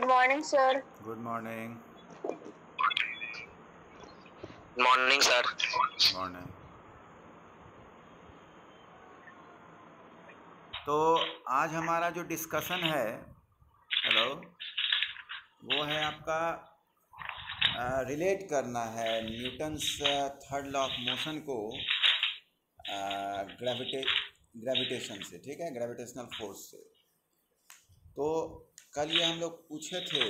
morning, sir. Good morning. Morning sir. Morning. तो आज हमारा जो डिस्कशन है, हेलो, वो है आपका रिलेट करना है Newton's third law of motion को ग्रेविटेशन से, ठीक है, ग्रेविटेशनल फोर्स से। तो कल ये हम लोग पूछे थे,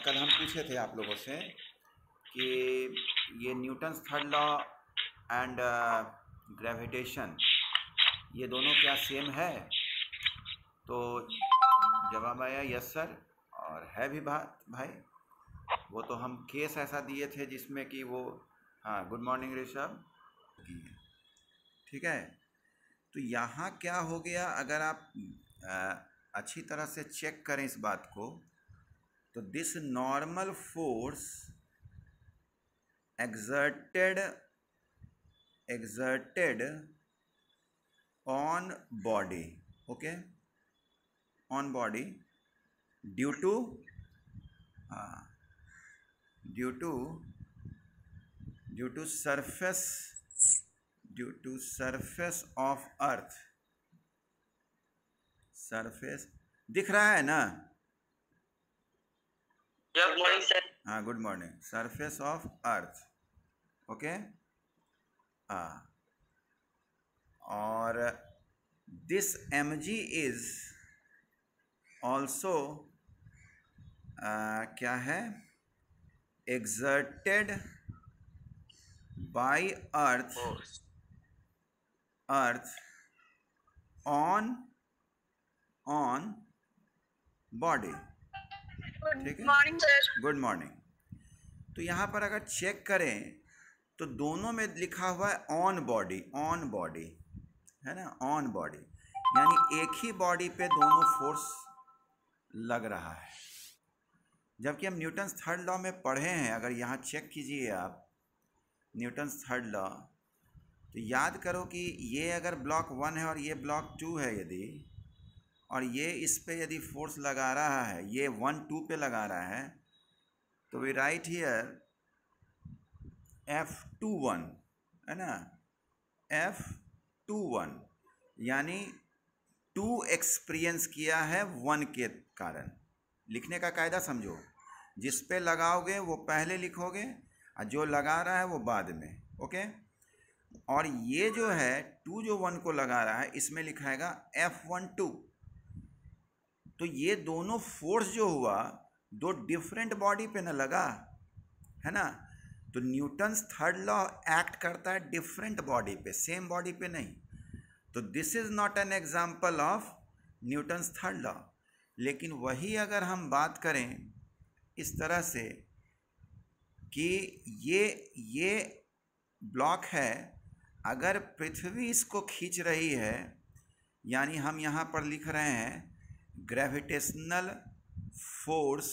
कल हम पूछे थे आप लोगों से कि ये Newton's third law and gravitation, ये दोनों क्या सेम है? तो जवाब आया यस सर, और है भी भाई। वो तो हम केस ऐसा दिए थे जिसमें कि वो, हाँ, गुड मॉर्निंग ऋषभ, ठीक है। तो यहाँ क्या हो गया, अगर आप अच्छी तरह से चेक करें इस बात को, तो this normal force exerted on body, okay, on body due to surface of earth, surface दिख रहा है ना? Good morning sir. हाँ, good morning. Surface of earth, okay. और दिस mg इज ऑल्सो क्या है, exerted by earth on body, ठीक है। Morning sir. Good morning. तो यहाँ पर अगर चेक करें तो दोनों में लिखा हुआ है ऑन बॉडी है ना, ऑन बॉडी, यानी एक ही बॉडी पे दोनों फोर्स लग रहा है। जबकि हम न्यूटन्स थर्ड लॉ में पढ़े हैं, अगर यहाँ चेक कीजिए आप न्यूटन्स थर्ड लॉ, तो याद करो कि ये अगर ब्लॉक 1 है और ये ब्लॉक 2 है, यदि, और ये इस पे यदि फोर्स लगा रहा है, ये 1 2 पे लगा रहा है, तो वी राइट हियर F21, है ना, F21, यानी 2 एक्सपीरियंस किया है 1 के कारण। लिखने का कायदा समझो, जिस पे लगाओगे वो पहले लिखोगे और जो लगा रहा है वो बाद में, ओके। और ये जो है 2 जो 1 को लगा रहा है, इसमें लिखाएगा F12। तो ये दोनों फोर्स जो हुआ, दो डिफरेंट बॉडी पे न लगा, है ना। तो न्यूटन्स थर्ड लॉ एक्ट करता है डिफरेंट बॉडी पे, सेम बॉडी पे नहीं। तो this is not an example of Newton's third law. लेकिन वही अगर हम बात करें इस तरह से कि ये ब्लॉक है, अगर पृथ्वी इसको खींच रही है, यानी हम यहाँ पर लिख रहे हैं ग्रेविटेशनल फोर्स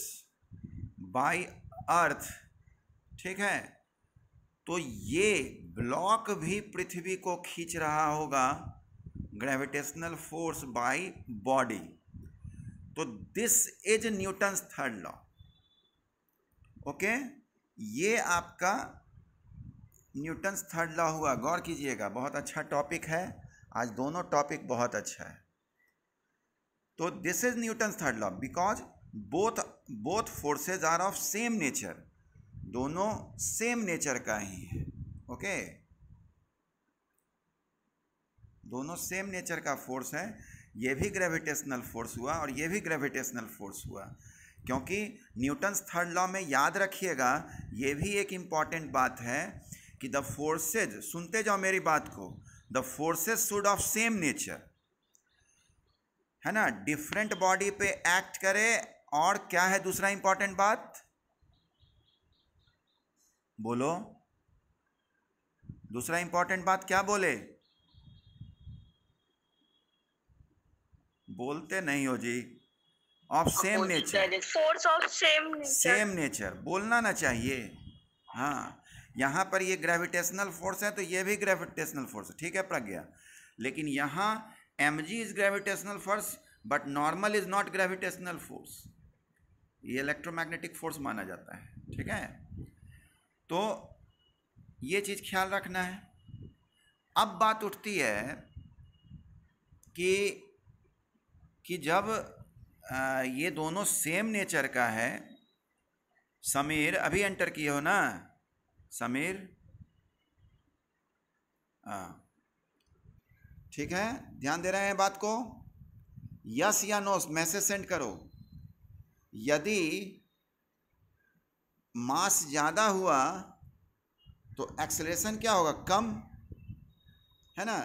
बाय अर्थ, ठीक है, तो ये ब्लॉक भी पृथ्वी को खींच रहा होगा, ग्रेविटेशनल फोर्स बाय बॉडी। तो this is Newton's third law, okay. ये आपका न्यूटन्स थर्ड लॉ हुआ। गौर कीजिएगा, बहुत अच्छा टॉपिक है आज, दोनों टॉपिक बहुत अच्छा है। तो this is Newton's third law because both forces are of same nature, दोनों सेम नेचर का ही है, ओके। दोनों सेम नेचर का फोर्स है। ये भी ग्रेविटेशनल फोर्स हुआ और ये भी ग्रेविटेशनल फोर्स हुआ, क्योंकि न्यूटन्स थर्ड लॉ में याद रखिएगा, ये भी एक इम्पॉर्टेंट बात है कि द फोर्सेज, सुनते जाओ मेरी बात को, the forces should of same nature, है ना, डिफरेंट बॉडी पे एक्ट करे। और क्या है दूसरा इंपॉर्टेंट बात, बोलो, दूसरा इंपॉर्टेंट बात क्या बोले? बोलते नहीं हो जी। Of same nature, force of same nature बोलना ना चाहिए। हाँ, यहाँ पर ये ग्रेविटेशनल फोर्स है तो ये भी ग्रेविटेशनल फोर्स है, ठीक है प्रज्ञा। लेकिन यहाँ mg is gravitational force but normal is not gravitational force, ये इलेक्ट्रोमैग्नेटिक फोर्स माना जाता है, ठीक है। तो ये चीज़ ख्याल रखना है। अब बात उठती है कि जब ये दोनों सेम नेचर का है, समीर अभी एंटर किए हो ना समीर? ठीक है, ध्यान दे रहे हैं बात को? यस या नो मैसेज सेंड करो। यदि मास ज़्यादा हुआ तो एक्सेलरेशन क्या होगा? कम, है ना।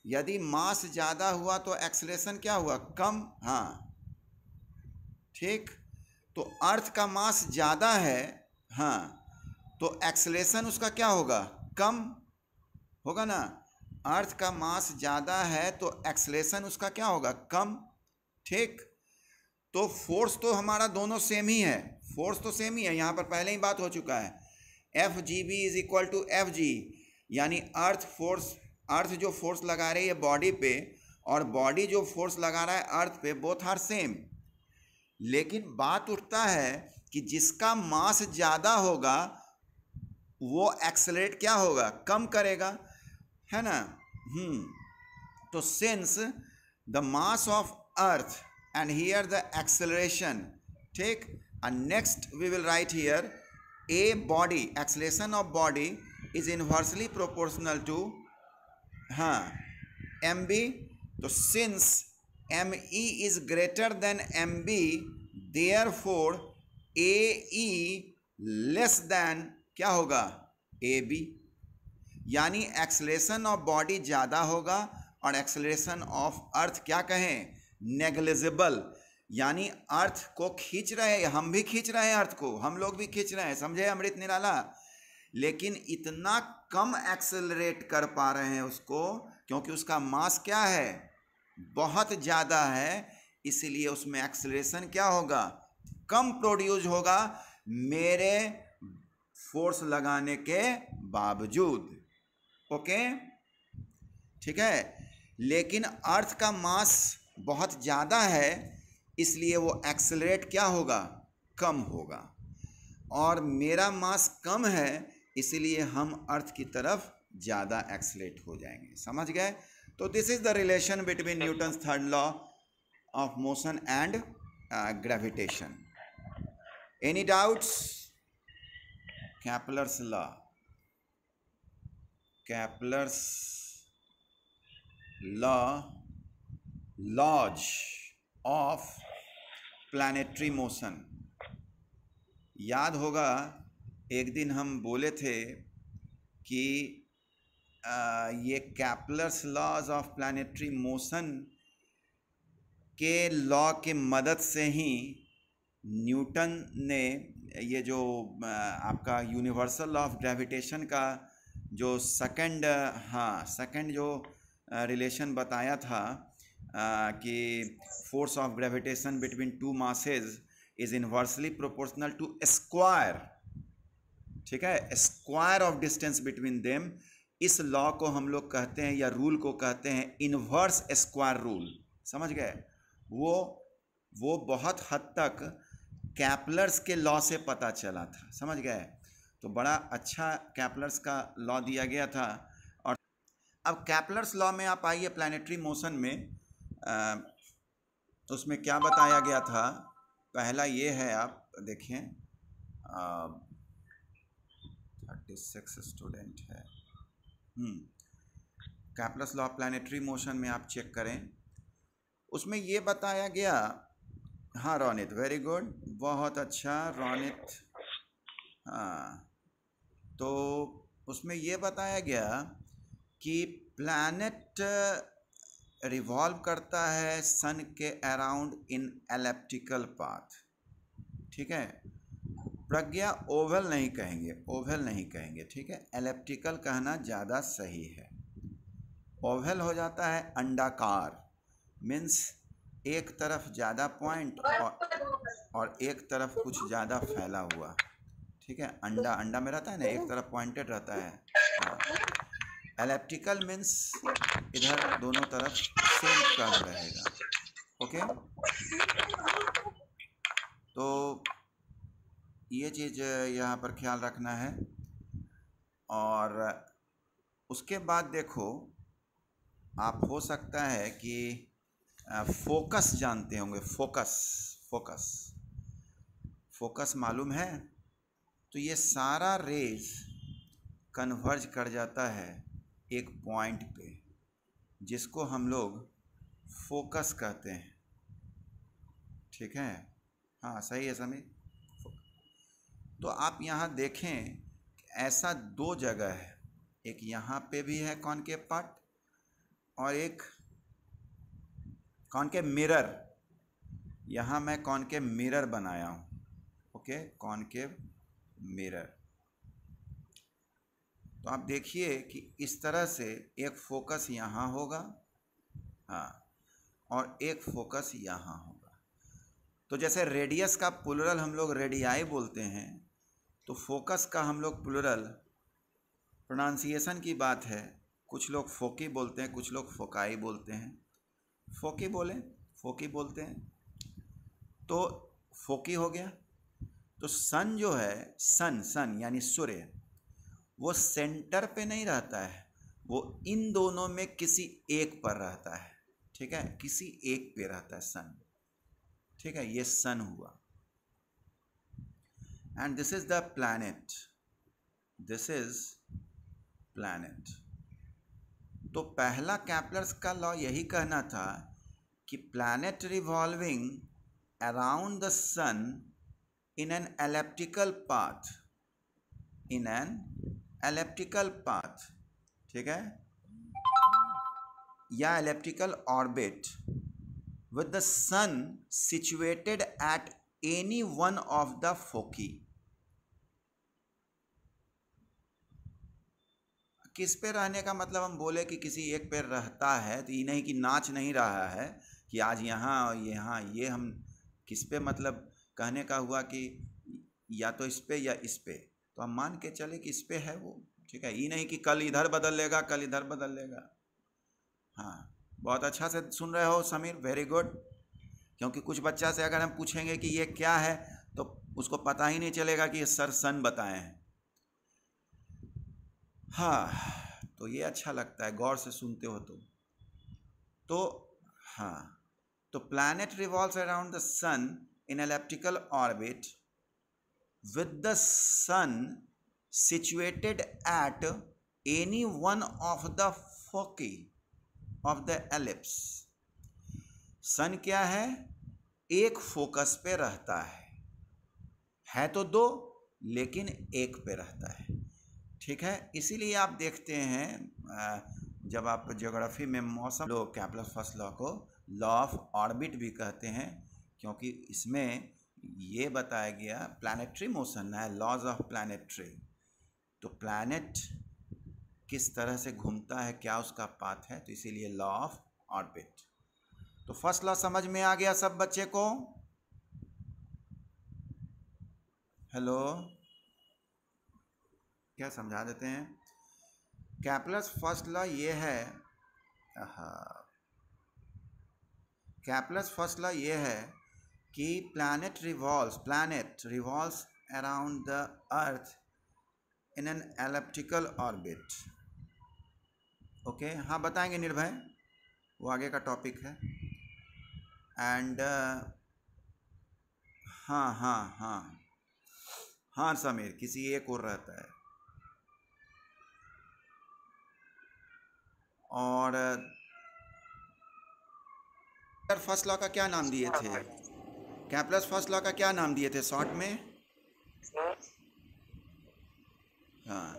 यदि मास ज़्यादा हुआ तो एक्सेलरेशन क्या हुआ? कम। हाँ ठीक, तो अर्थ का मास ज़्यादा है, हाँ, तो एक्सेलरेशन उसका क्या होगा? कम होगा ना। अर्थ का मास ज़्यादा है तो एक्सेलरेशन उसका क्या होगा? कम, ठीक। तो फोर्स तो हमारा दोनों सेम ही है, फोर्स तो सेम ही है, यहाँ पर पहले ही बात हो चुका है। F G B is equal to F G, यानी अर्थ जो फोर्स लगा रही है बॉडी पे और बॉडी जो फोर्स लगा रहा है अर्थ पे, बोथ आर सेम। लेकिन बात उठता है कि जिसका मास ज़्यादा होगा वो एक्सेलरेट क्या होगा? कम करेगा, है ना। तो since the mass of earth and here the acceleration, ठीक, and next we will write here a body, acceleration of body is inversely proportional to mb. तो since me is greater than mb, therefore ae less than क्या होगा? ab, यानी acceleration of body ज़्यादा होगा और acceleration of earth क्या कहें? Negligible, यानी अर्थ को खींच रहे हैं, हम भी खींच रहे हैं अर्थ को, हम लोग भी खींच रहे हैं, समझे अमृत निराला। लेकिन इतना कम एक्सेलरेट कर पा रहे हैं उसको क्योंकि उसका मास क्या है? बहुत ज़्यादा है, इसलिए उसमें एक्सेलरेशन क्या होगा? कम प्रोड्यूस होगा मेरे फोर्स लगाने के बावजूद। ओके, ठीक है। लेकिन अर्थ का मास बहुत ज़्यादा है इसलिए वो एक्सेलरेट क्या होगा? कम होगा, और मेरा मास कम है इसलिए हम अर्थ की तरफ ज़्यादा एक्सेलरेट हो जाएंगे। समझ गए? तो this is the relation between Newton's third law of motion and gravitation. Any doubts? Kepler's law, Kepler's law, laws of planetary motion. याद होगा एक दिन हम बोले थे कि ये Kepler's laws of planetary motion के लॉ के मदद से ही न्यूटन ने ये जो आपका यूनिवर्सल लॉ ऑफ ग्रेविटेशन का जो सेकंड जो रिलेशन बताया था कि force of gravitation between two masses is inversely proportional to square, ठीक है, square of distance between them. इस लॉ को हम लोग कहते हैं या रूल को कहते हैं इन्वर्स स्क्वायर रूल। समझ गए? वो बहुत हद तक कैपलर्स के लॉ से पता चला था। समझ गए? तो बड़ा अच्छा कैपलर्स का लॉ दिया गया था। और अब कैपलर्स लॉ में आप आइए प्लैनेटरी मोशन में, उसमें क्या बताया गया था? पहला ये है, आप देखें, 36 स्टूडेंट है। Kepler's law of planetary motion में आप चेक करें, उसमें ये बताया गया, हाँ रोनित, वेरी गुड, बहुत अच्छा रोनित। हाँ, तो उसमें ये बताया गया कि प्लैनेट रिवॉल्व करता है सन के अराउंड इन एलिप्टिकल पाथ, ठीक है। प्रज्ञा ओवल नहीं कहेंगे, ओवल नहीं कहेंगे, ठीक है, एलिप्टिकल कहना ज़्यादा सही है। ओवल हो जाता है अंडाकार, मीन्स एक तरफ ज़्यादा पॉइंट और एक तरफ कुछ ज़्यादा फैला हुआ, ठीक है। अंडा में रहता है ना, एक तरफ पॉइंटेड रहता है। एलिप्टिकल मीन्स इधर दोनों तरफ सेम कर्व रहेगा। ओके, तो ये चीज़ यहाँ पर ख्याल रखना है। और उसके बाद देखो, आप हो सकता है कि फोकस जानते होंगे। फोकस मालूम है? तो ये सारा रेज कन्वर्ज कर जाता है एक पॉइंट पे, जिसको हम लोग फोकस कहते हैं। ठीक है, हाँ सही है समीर। तो आप यहाँ देखें, ऐसा दो जगह है, एक यहाँ पे भी है कॉनकेव पार्ट, और एक कॉनकेव मिरर। यहाँ मैं कॉनकेव मिरर बनाया हूँ। Okay, concave mirror. तो आप देखिए कि इस तरह से एक फोकस यहाँ होगा, हाँ, और एक फोकस यहाँ होगा। तो जैसे रेडियस का प्लुरल हम लोग रेडियाई बोलते हैं, तो फोकस का हम लोग प्लुरल, प्रोनाउंसिएशन की बात है, कुछ लोग फोकी बोलते हैं, कुछ लोग फोकाई बोलते हैं। फोकी बोलते हैं। तो फोकी हो गया। तो सन जो है, सन यानी सूर्य, वो सेंटर पे नहीं रहता है, वो इन दोनों में किसी एक पर रहता है। ठीक है, किसी एक पे रहता है सन। ठीक है, ये सन हुआ। And this is the planet. तो पहला कैप्लर्स का लॉ यही कहना था कि planet revolving around the sun in an elliptical path, ठीक है, या elliptical orbit with the sun situated at any one of the foci। किस पे रहने का मतलब हम बोले कि किसी एक पे रहता है, तो ये नहीं कि नाच नहीं रहा है कि आज यहाँ और यहाँ, ये हम किस पे मतलब कहने का हुआ कि या तो इस पे या इस पे, तो हम मान के चले कि इस पे है वो। ठीक है, ये नहीं कि कल इधर बदल लेगा, कल इधर बदल लेगा। हाँ, बहुत अच्छा से सुन रहे हो समीर, वेरी गुड। क्योंकि कुछ बच्चा से अगर हम पूछेंगे कि ये क्या है, तो उसको पता ही नहीं चलेगा कि ये सर सन बताए हैं। हाँ, तो ये अच्छा लगता है, गौर से सुनते हो तो हाँ, तो planet revolves around the sun in elliptical orbit with the sun situated at any one of the foci of the ellipse। सन क्या है? एक फोकस पे रहता है तो दो, लेकिन एक पे रहता है। ठीक है, इसीलिए आप देखते हैं जब आप ज्योग्राफी में मौसम, लोग कैप्लर फर्स्ट लॉ को लॉ ऑफ ऑर्बिट भी कहते हैं, क्योंकि इसमें ये बताया गया प्लैनेटरी मोशन है, लॉज ऑफ प्लैनेटरी। तो प्लैनेट किस तरह से घूमता है, क्या उसका पाथ है, तो इसीलिए लॉ ऑफ ऑर्बिट। तो फर्स्ट लॉ समझ में आ गया सब बच्चे को? हेलो, क्या समझा देते हैं? कैप्लर्स फर्स्ट लॉ ये है, कैप्लर्स फर्स्ट लॉ ये है कि planet revolves around the earth in an elliptical orbit. Okay, हाँ बताएंगे निर्भय, वो आगे का टॉपिक है। एंड हाँ समीर, किसी एक और रहता है। और फर्स्ट लॉ का क्या नाम दिए थे? कैप्लर्स फर्स्ट लॉ का क्या नाम दिए थे शॉर्ट में? हाँ,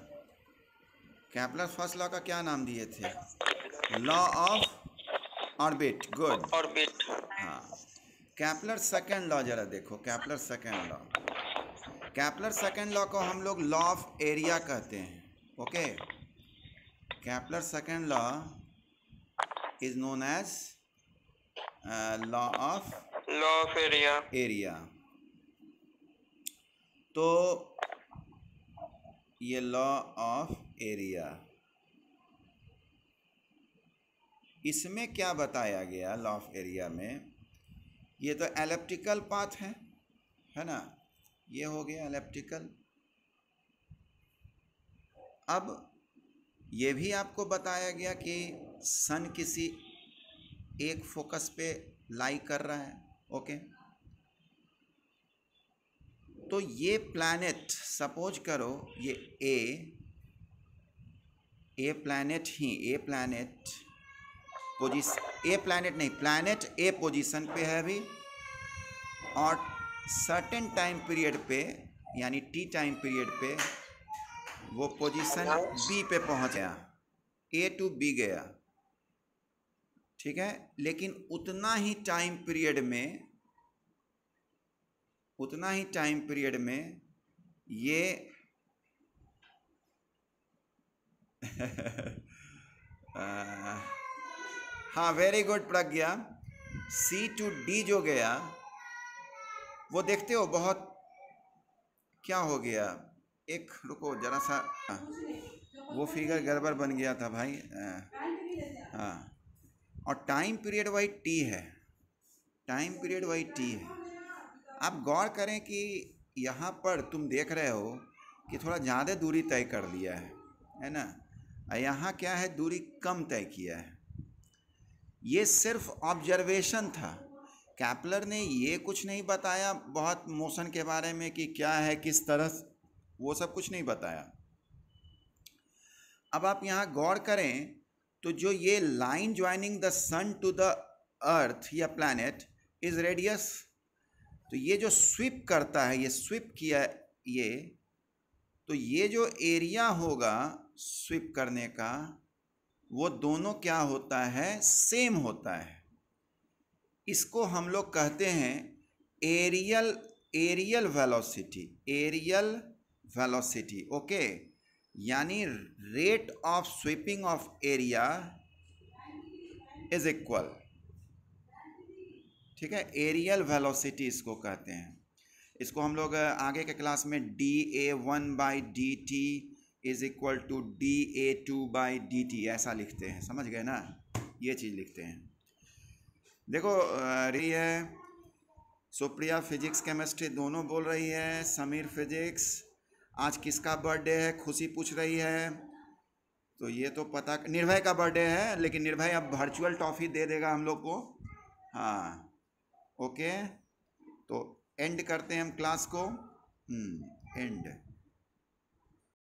कैप्लर्स फर्स्ट लॉ का क्या नाम दिए थे? Law of orbit. Good, orbit. हाँ। कैप्लर सेकेंड लॉ जरा देखो, Kepler second law. Kepler second law को हम लोग लॉ ऑफ एरिया कहते हैं। Okay, Kepler second law is known as law of area. तो ये लॉ ऑफ एरिया, इसमें क्या बताया गया लॉ ऑफ एरिया में? ये तो एलिप्टिकल पाथ है ना, ये हो गया एलिप्टिकल। अब ये भी आपको बताया गया कि सन किसी एक फोकस पे लाई कर रहा है। ओके, तो ये प्लैनेट सपोज करो ये ए प्लैनेट ही ए प्लैनेट नहीं, प्लैनेट ए पोजीशन पे है अभी, और सर्टेन टाइम पीरियड पे यानी टी टाइम पीरियड पे वो पोजीशन बी पे पहुंच गया, ए टू बी गया, ठीक है। लेकिन उतना ही टाइम पीरियड में ये हाँ, very good Pragya. C to D जो गया वो देखते हो बहुत क्या हो गया, एक रुको जरा सा, वो फिगर गड़बड़ बन गया था भाई। हाँ, और टाइम पीरियड वही टी है, आप गौर करें कि यहाँ पर तुम देख रहे हो कि थोड़ा ज़्यादा दूरी तय कर लिया है ना, यहाँ क्या है, दूरी कम तय किया है। ये सिर्फ ऑब्जर्वेशन था, कैपलर ने ये कुछ नहीं बताया बहुत मोशन के बारे में कि क्या है किस तरह, वो सब कुछ नहीं बताया। अब आप यहाँ गौर करें तो जो ये line joining the sun to the earth या प्लैनेट इज रेडियस, तो ये जो स्वीप करता है, ये स्वीप किया ये, तो ये जो एरिया होगा स्वीप करने का वो दोनों क्या होता है, सेम होता है। इसको हम लोग कहते हैं एरियल वेलोसिटी, ओके। यानी rate of sweeping of area is equal, ठीक है, एरियल वेलोसिटी इसको कहते हैं। इसको हम लोग आगे के क्लास में dA1/dt is equal to dA2/dt ऐसा लिखते हैं, समझ गए ना, ये चीज़ लिखते हैं। देखो रही है सुप्रिया फिजिक्स केमिस्ट्री दोनों बोल रही है, समीर फिजिक्स। आज किसका बर्थडे है, खुशी पूछ रही है, तो ये तो पता, निर्भय का बर्थडे है, लेकिन निर्भय अब वर्चुअल टॉफ़ी दे देगा हम लोग को। हाँ ओके, तो एंड करते हैं हम क्लास को, एंड।